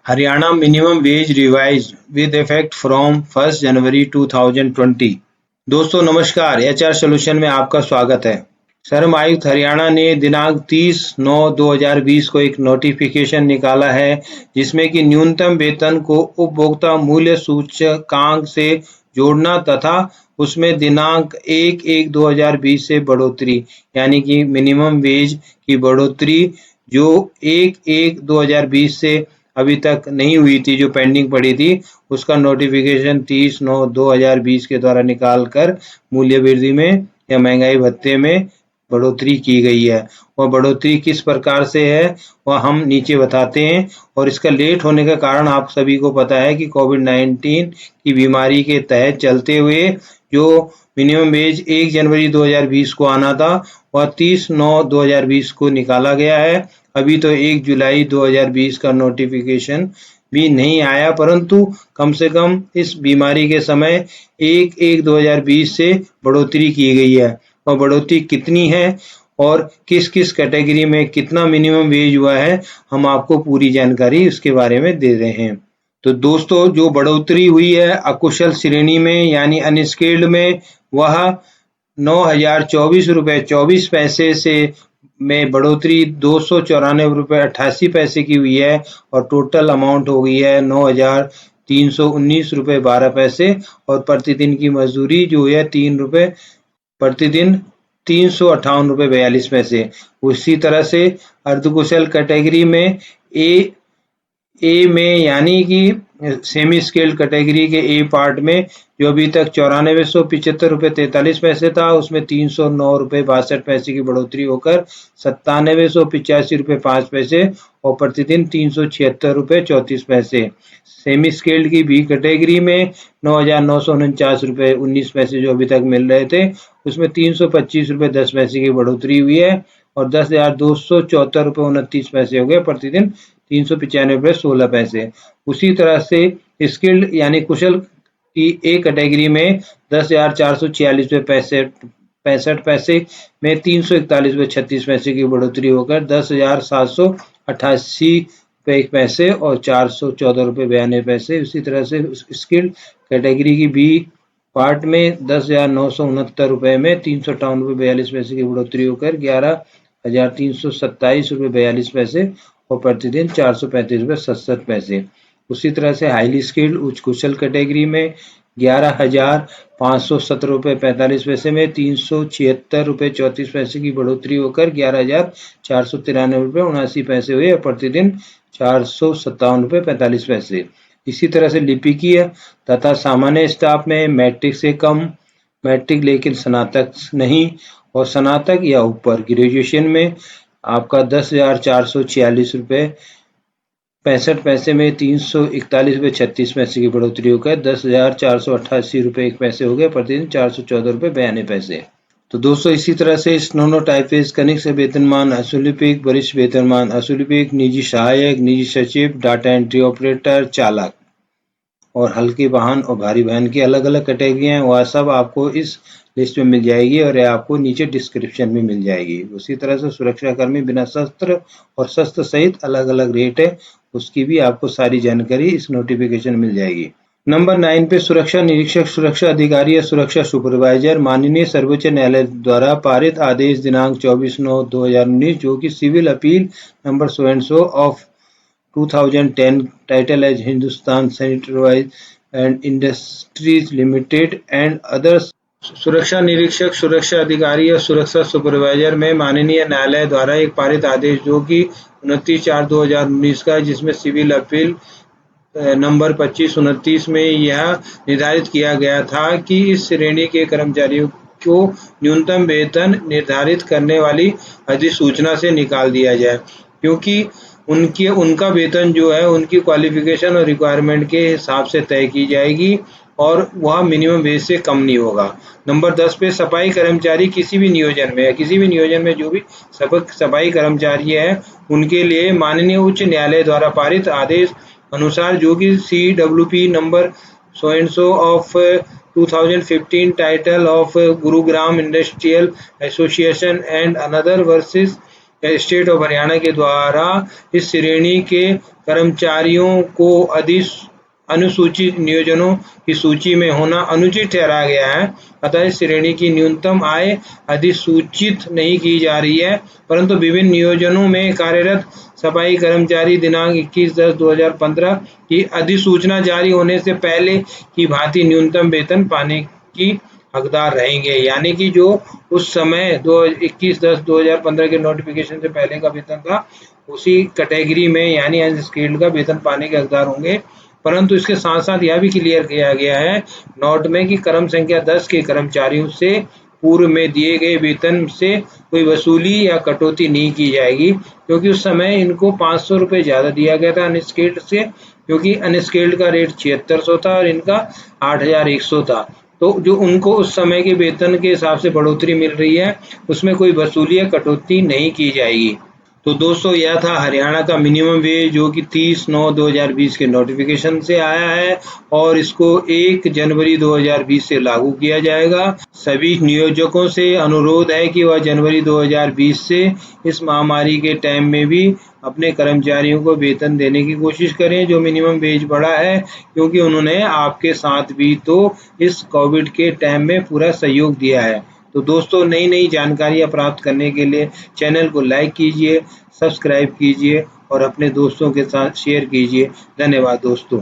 Haryana minimum wage revised with effect from 1 जनवरी 2020। दोस्तों नमस्कार, HR solution में आपका स्वागत है। श्रम आयुक्त हरियाणा ने दिनांक 30/9/2020 को एक नोटिफिकेशन निकाला है जिसमें कि न्यूनतम वेतन को उपभोक्ता मूल्य सूचकांक से जोड़ना तथा उसमें दिनांक 1/1/2020 से बढ़ोतरी यानी कि मिनिमम वेज की बढ़ोतरी जो 1/1/2020 से अभी तक नहीं हुई थी, जो पेंडिंग पड़ी थी, उसका नोटिफिकेशन 30/9/2020 के द्वारा निकाल कर मूल्य वृद्धि में या महंगाई भत्ते में बढ़ोतरी की गई है। वह बढ़ोतरी किस प्रकार से है वह हम नीचे बताते हैं। और इसका लेट होने का कारण आप सभी को पता है कि कोविड-19 की बीमारी के तहत चलते हुए जो मिनिमम वेज 1 जनवरी 2020 को आना था वह 30/9/2020 को निकाला गया है। अभी तो 1 जुलाई 2020 का नोटिफिकेशन भी नहीं आया, परंतु कम से कम इस बीमारी के समय 1/1/2020 से बढ़ोतरी की गई है। और बढ़ोतरी कितनी है और किस किस कैटेगरी में कितना मिनिमम वेज हुआ है, हम आपको पूरी जानकारी उसके बारे में दे रहे हैं। तो दोस्तों, जो बढ़ोतरी हुई है अकुशल श्रेणी में यानी अनस्किल्ड में, वह 9,024 रुपये 24 पैसे से में बढ़ोतरी 294 रुपये 88 पैसे की हुई है और टोटल अमाउंट हो गई है 9,319 रुपये 12 पैसे। और प्रतिदिन की मजदूरी जो है 3 रुपये प्रतिदिन 358 रुपये 42 पैसे। उसी तरह से अर्धकुशल कैटेगरी में ए में यानी कि सेमी स्किल्ड कैटेगरी के ए पार्ट में जो अभी तक 9475 रुपये 43 पैसे था, उसमें 309 रुपये 62 पैसे की बढ़ोतरी होकर 9785 रुपये 5 पैसे और प्रतिदिन 376 रुपये 34 पैसे। सेमी स्किल्ड की बी कैटेगरी में 9,949 रुपये 19 पैसे जो अभी तक मिल रहे थे, उसमें 325 रुपये 10 पैसे की बढ़ोतरी हुई है और 10,274 रुपये 29 पैसे हो गए, प्रतिदिन 395 रुपये 16 पैसे। उसी तरह से स्किल्ड यानी कुशल की ए कैटेगरी में 10,446 रुपये 65 पैसे में 341 रुपये 36 पैसे की बढ़ोतरी होकर 10,788 रुपये 1 पैसे और 414 रुपये 92 पैसे। उसी तरह से स्किल्ड कैटेगरी की बी पार्ट में 10,969 रुपये में 358 रुपये 42 पैसे की बढ़ोतरी होकर 11,327 रुपये 42 पैसे और प्रतिदिन 435 रुपये 67 पैसे। उसी तरह से हाईली स्किल्ड उच्च कुशल कैटेगरी में 11,570 रुपये 45 पैसे में 376 रुपये 34 पैसे की बढ़ोतरी होकर 11,493 रुपये 79 पैसे हुए और प्रतिदिन 457 रुपये 45 पैसे। इसी तरह से लिपिकीय तथा सामान्य स्टाफ में मैट्रिक से कम, मैट्रिक लेकिन स्नातक नहीं और स्नातक या ऊपर ग्रेजुएशन में आपका 10,446 रुपये 65 पैसे में 341 रुपये 36 पैसे की बढ़ोतरी होकर 10,488 रुपये 1 पैसे हो गए, प्रतिदिन 414 रुपये 92 पैसे। तो दोस्तों, इसी तरह से स्टेनोटाइपिस्ट, कनिष्ठ वेतनमान, असुलिपिक, वरिष्ठ वेतनमान, असुलिपिक, निजी सहायक, निजी सचिव, डाटा एंट्री ऑपरेटर, चालक और हल्के वाहन और भारी वाहन की अलग अलग कैटेगरियां हैं, वह सब आपको इस लिस्ट में मिल जाएगी और यह आपको नीचे डिस्क्रिप्शन में मिल जाएगी। उसी तरह से सुरक्षाकर्मी बिना शस्त्र और शस्त्र सहित अलग अलग रेट है, उसकी भी आपको सारी जानकारी इस नोटिफिकेशन मिल जाएगी। नंबर 9 पे सुरक्षा निरीक्षक, सुरक्षा अधिकारी या सुरक्षा सुपरवाइजर। माननीय सर्वोच्च न्यायालय द्वारा पारित आदेश दिनांक 24/9/2019 जो कि civil appeal number so and so of 2010 title as Hindustan sanitaries and industries limited and others. सुरक्षा निरीक्षक, सुरक्षा अधिकारी या सुरक्षा सुपरवाइजर में माननीय न्यायालय द्वारा एक पारित आदेश जो कि 29/4/2019 का है, जिसमें सिविल अपील नंबर 2529 में यह निर्धारित किया गया था कि इस श्रेणी के कर्मचारियों को न्यूनतम वेतन निर्धारित करने वाली अधिसूचना से निकाल दिया जाए, क्योंकि उनका वेतन जो है उनकी क्वालिफिकेशन और रिक्वायरमेंट के हिसाब से तय की जाएगी और वह मिनिमम वेज से कम नहीं होगा। नंबर 10 पे सफाई कर्मचारी किसी भी नियोजन में जो भी सफाई कर्मचारी है उनके लिए माननीय उच्च न्यायालय द्वारा पारित आदेश अनुसार जो कि CWP number so and so of 2015 title of Gurugram industrial association and another versus state of Haryana के द्वारा इस श्रेणी के कर्मचारियों को अनुसूचित नियोजनों की सूची में होना अनुचित ठहराया गया है। अतः इस श्रेणी की न्यूनतम आय अधिसूचित नहीं की जा रही है, परंतु विभिन्न नियोजनों में कार्यरत सफाई कर्मचारी दिनांक 21/10/2015 की अधिसूचना जारी होने से पहले की भांति न्यूनतम वेतन पाने की हकदार रहेंगे। यानी कि जो उस समय 21/10/2015 के नोटिफिकेशन से पहले का वेतन था, उसी कैटेगरी में यानी अनस्किल्ड का वेतन पाने के हकदार होंगे। परंतु इसके साथ साथ यह भी क्लियर किया गया है नोट में कि क्रम संख्या 10 के कर्मचारियों से पूर्व में दिए गए वेतन से कोई वसूली या कटौती नहीं की जाएगी, क्योंकि उस समय इनको 500 रुपये ज़्यादा दिया गया था अनस्किल्ड से, क्योंकि अनस्किल्ड का रेट 7600 था और इनका 8100 था। तो जो उनको उस समय के वेतन के हिसाब से बढ़ोतरी मिल रही है, उसमें कोई वसूली या कटौती नहीं की जाएगी। तो दोस्तों यह था हरियाणा का मिनिमम वेज, जो कि 30/9/2020 के नोटिफिकेशन से आया है और इसको 1 जनवरी 2020 से लागू किया जाएगा। सभी नियोजकों से अनुरोध है कि वह जनवरी 2020 से इस महामारी के टाइम में भी अपने कर्मचारियों को वेतन देने की कोशिश करें जो मिनिमम वेज बढ़ा है, क्योंकि उन्होंने आपके साथ भी तो इस कोविड के टाइम में पूरा सहयोग दिया है। तो दोस्तों नई जानकारियाँ प्राप्त करने के लिए चैनल को लाइक कीजिए, सब्सक्राइब कीजिए और अपने दोस्तों के साथ शेयर कीजिए। धन्यवाद दोस्तों।